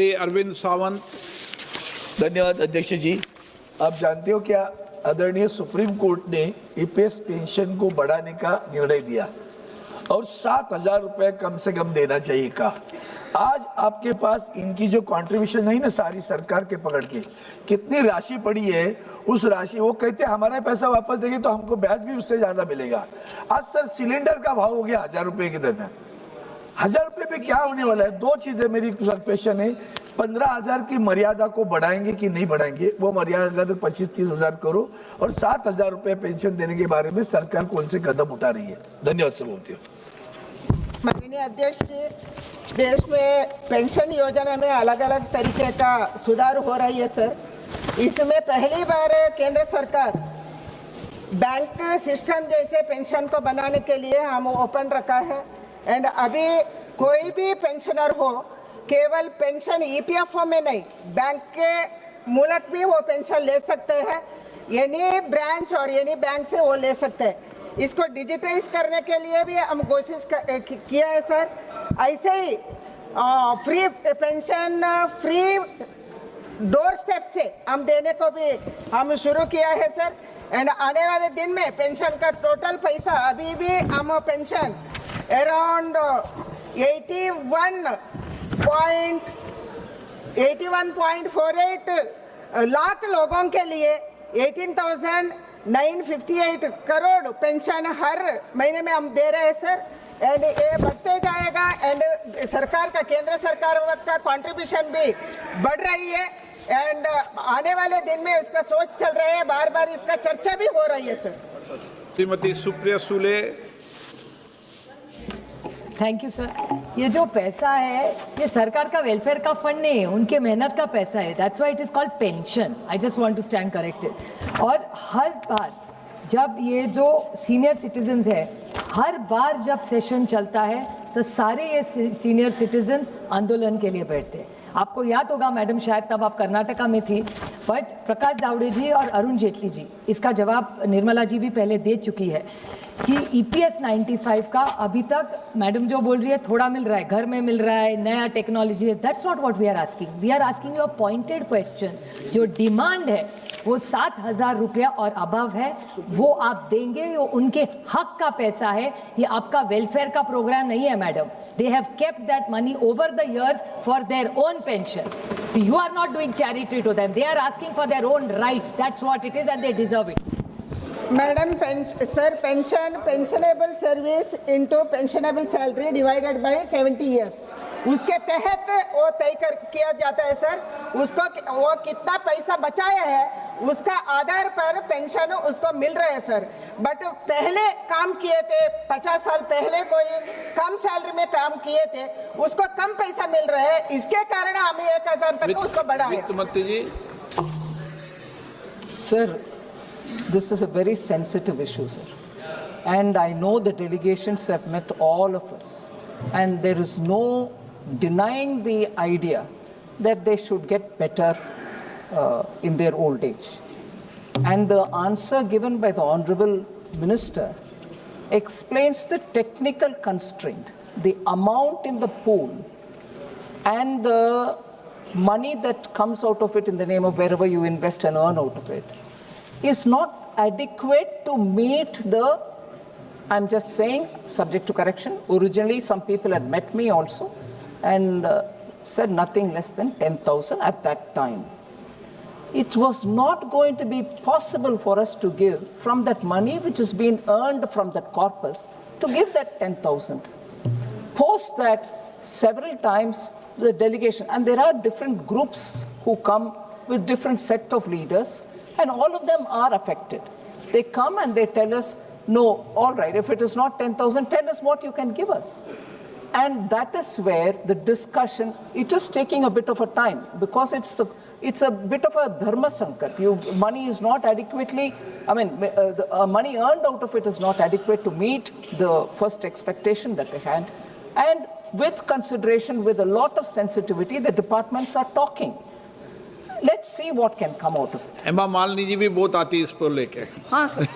अरविंद सावंत। धन्यवाद अध्यक्ष जी। आप जानते हो क्या, आदरणीय सुप्रीम कोर्ट ने ईपीएस पेंशन को बढ़ाने का निर्णय दिया और 7,000 रुपए कम से कम देना चाहिए का। आज आपके पास इनकी जो कंट्रीब्यूशन नहीं ना, सारी सरकार के पकड़ के कितनी राशि पड़ी है, उस राशि वो कहते हैं हमारा पैसा वापस देंगे तो हमको ब्याज भी उससे ज्यादा मिलेगा। आज सर सिलेंडर का भाव हो गया 1,000 रुपए के दरम्यान। 1,000 रुपए पे क्या होने वाला है? दो चीजें मेरी क्वेश्चन है, 15,000 की मर्यादा को बढ़ाएंगे कि नहीं बढ़ाएंगे, वो मर्यादा तो 25-30 हजार करो, और 7,000 रुपए पेंशन देने के बारे में सरकार कौन से कदम उठा रही है? धन्यवाद सभापति। माननीय अध्यक्ष जी, देश में पेंशन योजना में अलग अलग तरीके का सुधार हो रही है सर। इसमें पहली बार केंद्र सरकार बैंक सिस्टम जैसे पेंशन को बनाने के लिए हम ओपन रखा है। एंड अभी कोई भी पेंशनर हो, केवल पेंशन ईपीएफओ में नहीं, बैंक के मूलक भी वो पेंशन ले सकते हैं। एनी ब्रांच और एनी बैंक से वो ले सकते हैं। इसको डिजिटाइज करने के लिए भी हम कोशिश किया है सर। ऐसे ही free pension free doorstep से हम देने को भी हम शुरू किया है सर। एंड आने वाले दिन में पेंशन का टोटल पैसा, अभी भी हम पेंशन अराउंड 81.48 लाख लोगों के लिए 18,958 करोड़ पेंशन हर महीने में हम दे रहे हैं सर। एंड ये बढ़ते जाएगा। एंड सरकार का, केंद्र सरकार का कंट्रीब्यूशन भी बढ़ रही है। एंड आने वाले दिन में इसका सोच चल रहे हैं, बार बार इसका चर्चा भी हो रही है sir. Shrimati Supriya Sule. Thank you sir. ये जो पैसा है, ये सरकार का वेलफेयर का फंड नहीं है, उनके मेहनत का पैसा है। That's why it is called pension. I just want to stand corrected. और हर बार जब ये जो सीनियर सिटीजन्स है, हर बार जब सेशन चलता है तो सारे ये सीनियर सिटीजन्स आंदोलन के लिए बैठते हैं। आपको याद होगा मैडम, शायद तब आप कर्नाटका में थी, बट प्रकाश जावड़े जी और अरुण जेटली जी, इसका जवाब निर्मला जी भी पहले दे चुकी है कि ईपीएस 95 का अभी तक मैडम जो बोल रही है थोड़ा मिल रहा है, घर में मिल रहा है, नया टेक्नोलॉजी है। That's not what we are asking. We are asking you a pointed question. जो डिमांड है वो 7,000 रुपया और अबव है, वो आप देंगे, वो उनके हक का पैसा है। ये आपका वेलफेयर का प्रोग्राम नहीं है madam. They have kept that money over the years for their own pension. So you are not doing charity to them. They are asking for their own rights. That's what it is, and they deserve it. Madam, sir pensionable service into pensionable salary divided by 70 years, उसके तहत वो तय किया जाता है sir. उसको वो कितना पैसा बचाया है उसका आधार पर पेंशन उसको मिल रहा है सर। बट पहले काम किए थे, 50 साल पहले कोई कम सैलरी में काम किए थे, उसको कम पैसा मिल रहा है। इसके कारण हमें 1,000 तक उसको बढ़ाया। वित्त मंत्री जी। Sir, this is a very sensitive issue, sir. And I know the delegations have met all of us. And there is no denying the idea that they should get better in their old age. And the answer given by the Honorable Minister explains the technical constraint, the amount in the pool, and the money that comes out of it in the name of wherever you invest and earn out of it is not adequate to meet the, I'm just saying, subject to correction. Originally, some people had met me also and said nothing less than 10,000 at that time. It was not going to be possible for us to give from that money which has been earned from that corpus, to give that 10,000. Post that, several times the delegation, and there are different groups who come with different set of leaders, and all of them are affected. They come and they tell us, no, all right, if it is not 10,000, tell us what you can give us. And that is where the discussion, it is taking a bit of a time, because it's a bit of a dharma sankat. Money is not adequately, money earned out of it is not adequate to meet the first expectation that they had. And with consideration, with a lot of sensitivity, the departments are talking. Let's see what can come out of it. Hema Malini ji भी बहुत आती है इस पर लेके। हाँ sir.